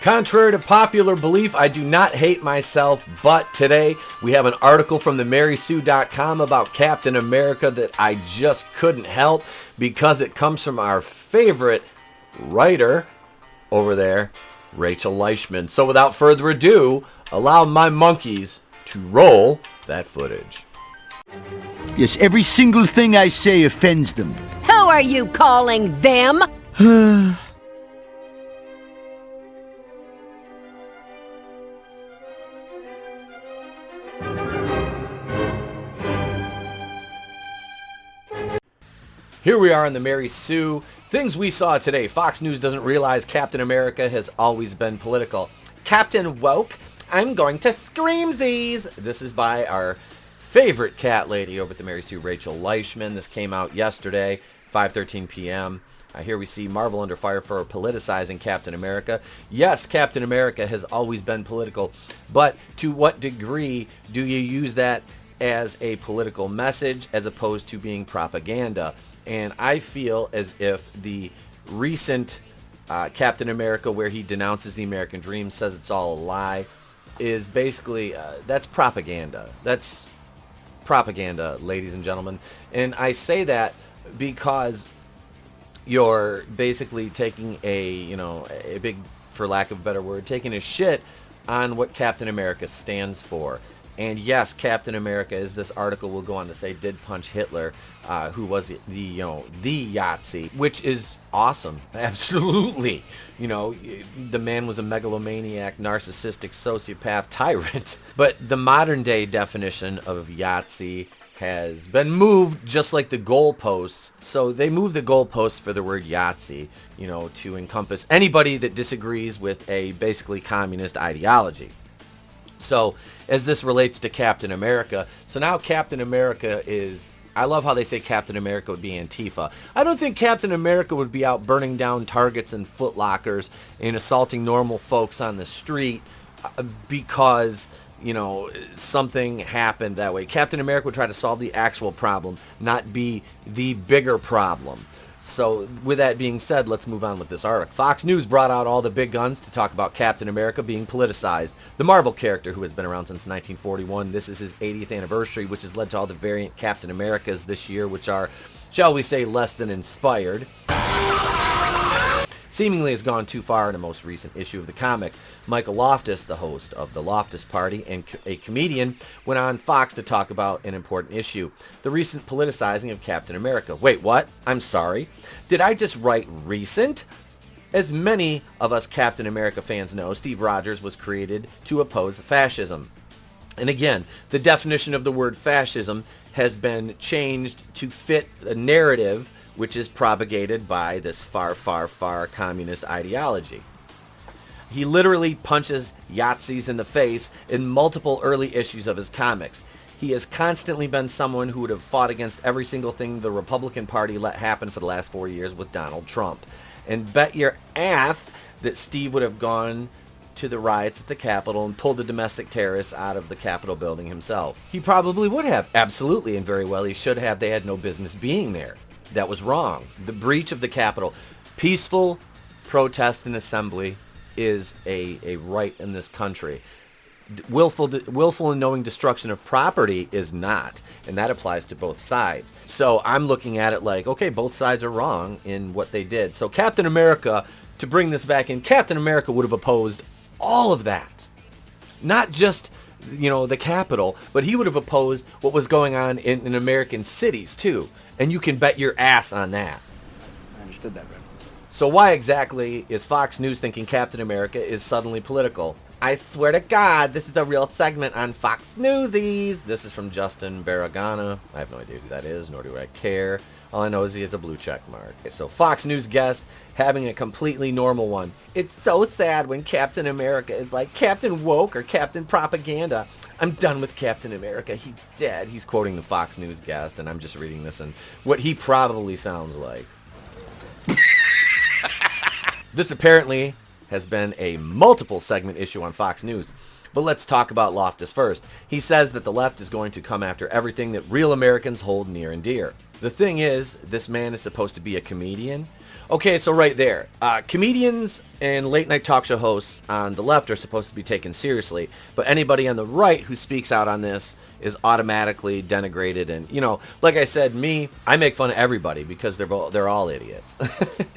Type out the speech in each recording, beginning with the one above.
Contrary to popular belief, I do not hate myself, but today we have an article from the marysue.com about Captain America that I just couldn't help because it comes from our favorite writer over there, Rachel Leishman. So without further ado, allow my monkeys to roll that footage. Yes, every single thing I say offends them. Who are you calling them? Here we are in the Mary Sue. Things we saw today. Fox News doesn't realize Captain America has always been political. Captain Woke, I'm going to scream these. This is by our favorite cat lady over at the Mary Sue, Rachel Leishman. This came out yesterday, 5:13 p.m. Here we see Marvel under fire for politicizing Captain America. Yes, Captain America has always been political, but to what degree do you use that as a political message as opposed to being propaganda? And I feel as if the recent Captain America, where he denounces the American dream, says it's all a lie, is basically, that's propaganda. That's propaganda, ladies and gentlemen. And I say that because you're basically taking a big, for lack of a better word, taking a shit on what Captain America stands for. And yes, Captain America, as this article will go on to say, did punch Hitler, who was the Yahtzee, which is awesome. Absolutely. The man was a megalomaniac, narcissistic, sociopath, tyrant. But the modern day definition of Yahtzee has been moved, just like the goalposts. So they moved the goalposts for the word Yahtzee, to encompass anybody that disagrees with a basically communist ideology. So as this relates to Captain America, so now Captain America is, I love how they say Captain America would be Antifa. I don't think Captain America would be out burning down Targets and Foot Lockers and assaulting normal folks on the street because, something happened that way. Captain America would try to solve the actual problem, not be the bigger problem. So with that being said, let's move on with this article. Fox News brought out all the big guns to talk about Captain America being politicized. The Marvel character, who has been around since 1941, this is his 80th anniversary, which has led to all the variant Captain Americas this year, which are, shall we say, less than inspired. Seemingly has gone too far in the most recent issue of the comic. Michael Loftus, the host of the Loftus Party and a comedian, went on Fox to talk about an important issue: the recent politicizing of Captain America. Wait, what? I'm sorry. Did I just write recent? As many of us Captain America fans know, Steve Rogers was created to oppose fascism. And again, the definition of the word fascism has been changed to fit the narrative which is propagated by this far, far, far communist ideology. He literally punches Yahtzees in the face in multiple early issues of his comics. He has constantly been someone who would have fought against every single thing the Republican Party let happen for the last 4 years with Donald Trump. And bet your ass that Steve would have gone to the riots at the Capitol and pulled the domestic terrorists out of the Capitol building himself. He probably would have, absolutely, and very well he should have. They had no business being there. That was wrong. The breach of the Capitol. Peaceful protest and assembly is a right in this country. Willful and knowing destruction of property is not, and that applies to both sides. So I'm looking at it like, okay, both sides are wrong in what they did. So Captain America, to bring this back in, Captain America would have opposed all of that. Not just, the Capitol, but he would have opposed what was going on in American cities too. And you can bet your ass on that. I understood that, Reynolds. So why exactly is Fox News thinking Captain America is suddenly political? I swear to God, this is a real segment on Fox Newsies. This is from Justin Baragana. I have no idea who that is, nor do I care. All I know is he has a blue check mark. Okay, so Fox News guest having a completely normal one. It's so sad when Captain America is like Captain Woke or Captain Propaganda. I'm done with Captain America. He's dead. He's quoting the Fox News guest, and I'm just reading this and what he probably sounds like. This apparently has been a multiple segment issue on Fox News. But let's talk about Loftus first. He says that the left is going to come after everything that real Americans hold near and dear. The thing is, this man is supposed to be a comedian. Okay, so right there, comedians and late night talk show hosts on the left are supposed to be taken seriously, but anybody on the right who speaks out on this is automatically denigrated. And, you know, like I said, I make fun of everybody because they're all idiots.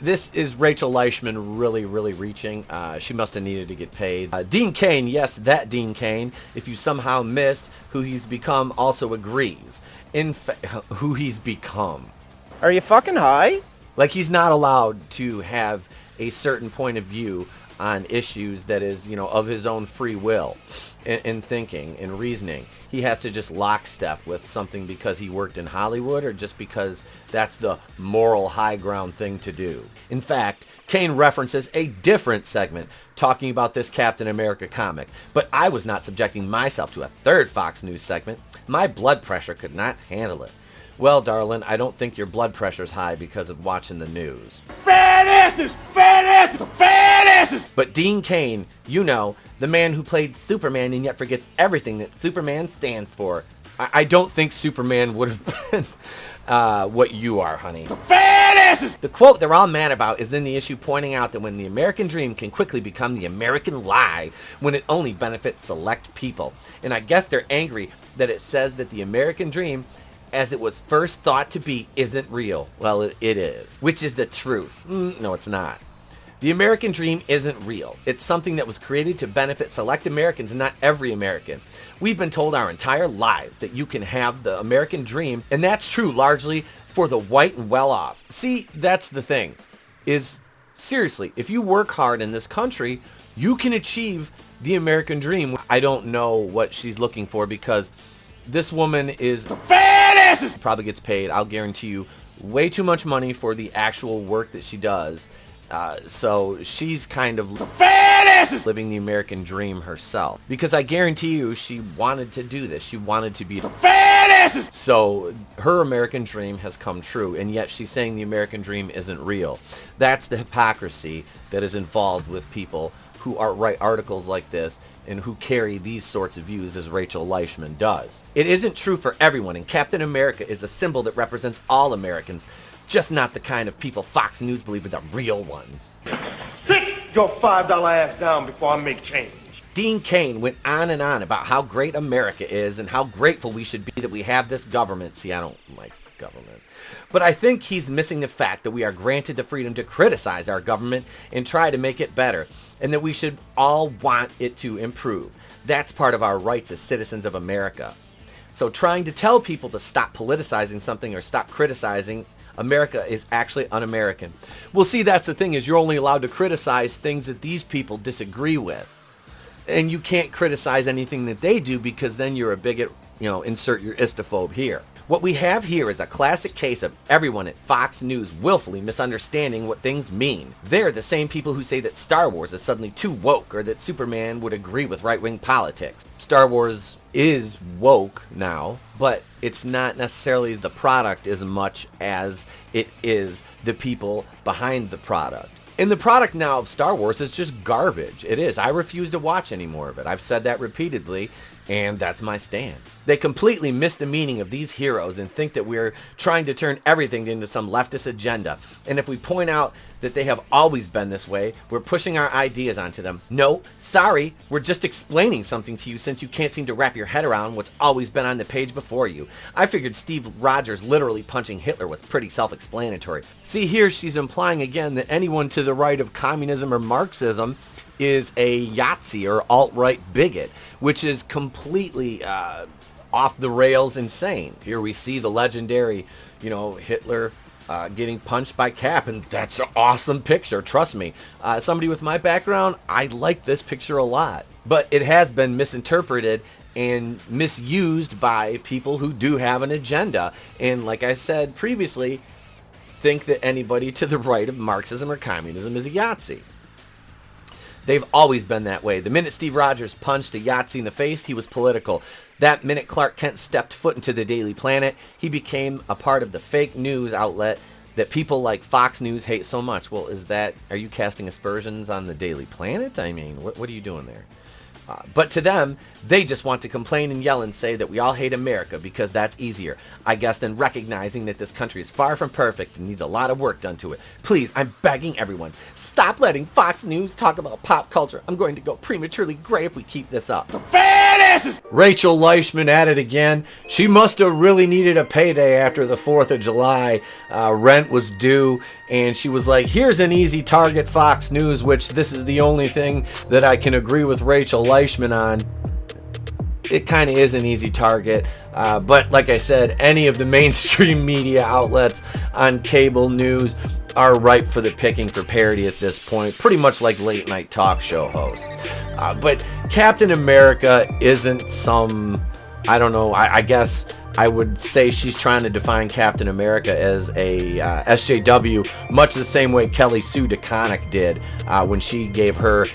This is Rachel Leishman really reaching. She must have needed to get paid. Dean Cain, yes, that Dean Cain, if you somehow missed who he's become, also agrees. Who he's become. Are you fucking high? Like, he's not allowed to have a certain point of view on issues that is, you know, of his own free will and thinking and reasoning. He has to just lockstep with something because he worked in Hollywood or just because that's the moral high ground thing to do. In fact, Cain references a different segment talking about this Captain America comic, but I was not subjecting myself to a third Fox News segment. My blood pressure could not handle it. Well, darling, I don't think your blood pressure's high because of watching the news. Fat asses! Fat asses! Fat asses! But Dean Cain, you know, the man who played Superman and yet forgets everything that Superman stands for. I don't think Superman would have been what you are, honey. Fat asses! The quote they're all mad about is in the issue pointing out that when the American dream can quickly become the American lie when it only benefits select people. And I guess they're angry that it says that the American dream, as it was first thought to be, isn't real. Well, it is. Which is the truth. No, it's not. The American dream isn't real. It's something that was created to benefit select Americans and not every American. We've been told our entire lives that you can have the American dream, and that's true largely for the white and well-off. See, that's the thing, is seriously, if you work hard in this country, you can achieve the American dream. I don't know what she's looking for because this woman is Fat asses! probably gets paid, I'll guarantee you, way too much money for the actual work that she does. So she's kind of Fat asses! living the American dream herself. Because I guarantee you she wanted to do this. She wanted to be Fat asses! So her American dream has come true, and yet she's saying the American dream isn't real. That's the hypocrisy that is involved with people who write articles like this and who carry these sorts of views as Rachel Leishman does. It isn't true for everyone, and Captain America is a symbol that represents all Americans, just not the kind of people Fox News believe are the real ones. Sit your $5 ass down before I make change. Dean Cain went on and on about how great America is and how grateful we should be that we have this government. See, I don't like government. But I think he's missing the fact that we are granted the freedom to criticize our government and try to make it better, and that we should all want it to improve. That's part of our rights as citizens of America. So trying to tell people to stop politicizing something or stop criticizing America is actually un-American. Well, see, that's the thing, is you're only allowed to criticize things that these people disagree with. And you can't criticize anything that they do because then you're a bigot, you know, insert your istophobe here. What we have here is a classic case of everyone at Fox News willfully misunderstanding what things mean. They're the same people who say that Star Wars is suddenly too woke or that Superman would agree with right-wing politics. Star Wars is woke now, but it's not necessarily the product as much as it is the people behind the product. And the product now of Star Wars is just garbage. It is. I refuse to watch any more of it. I've said that repeatedly, and that's my stance. They completely miss the meaning of these heroes and think that we're trying to turn everything into some leftist agenda. And if we point out that they have always been this way, we're pushing our ideas onto them. No, sorry, we're just explaining something to you since you can't seem to wrap your head around what's always been on the page before you. I figured Steve Rogers literally punching Hitler was pretty self-explanatory. See, here she's implying again that anyone to the right of communism or Marxism is a Yahtzee or alt-right bigot, which is completely off the rails insane. Here we see the legendary, Hitler getting punched by Cap, and that's an awesome picture, trust me. Somebody with my background, I like this picture a lot. But it has been misinterpreted and misused by people who do have an agenda, and like I said previously, think that anybody to the right of Marxism or communism is a Yahtzee. They've always been that way. The minute Steve Rogers punched a Yahtzee in the face, he was political. That minute Clark Kent stepped foot into the Daily Planet, he became a part of the fake news outlet that people like Fox News hate so much. Well, are you casting aspersions on the Daily Planet? I mean, what are you doing there? But to them, they just want to complain and yell and say that we all hate America because that's easier, I guess, than recognizing that this country is far from perfect and needs a lot of work done to it. Please, I'm begging everyone, stop letting Fox News talk about pop culture. I'm going to go prematurely gray if we keep this up. Fat asses! Rachel Leishman at it again. She must have really needed a payday after the 4th of July. Rent was due, and she was like, here's an easy target, Fox News, which this is the only thing that I can agree with Rachel Leishman on. It kind of is an easy target, but like I said, any of the mainstream media outlets on cable news are ripe for the picking for parody at this point, pretty much like late night talk show hosts. But Captain America isn't some, I don't know, I guess I would say she's trying to define Captain America as a SJW, much the same way Kelly Sue DeConnick did when she gave her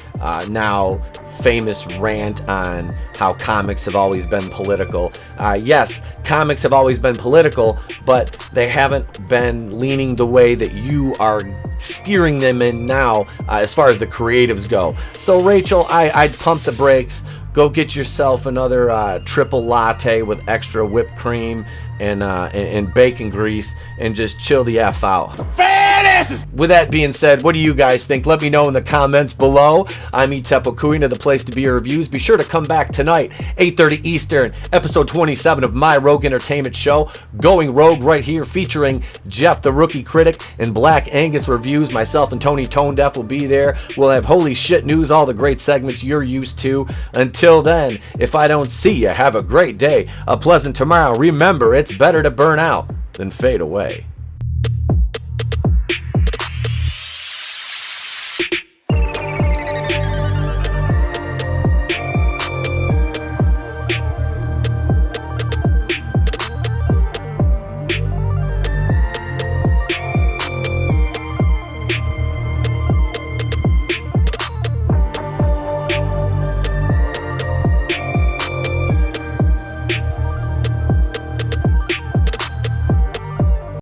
now famous rant on how comics have always been political. Yes, comics have always been political, but they haven't been leaning the way that you are steering them in now as far as the creatives go. So Rachel, I'd pump the brakes. Go get yourself another triple latte with extra whipped cream and bacon grease and just chill the F out. Fat asses! With that being said, what do you guys think? Let me know in the comments below. I'm Itepo Kuina, the place to be your reviews. Be sure to come back tonight, 8:30 Eastern, episode 27 of my Rogue Entertainment show, Going Rogue, right here, featuring Jeff the Rookie Critic and Black Angus Reviews. Myself and Tony Tone Deaf will be there. We'll have holy shit news, all the great segments you're used to. Until then, if I don't see you, have a great day, a pleasant tomorrow. Remember, it's better to burn out than fade away.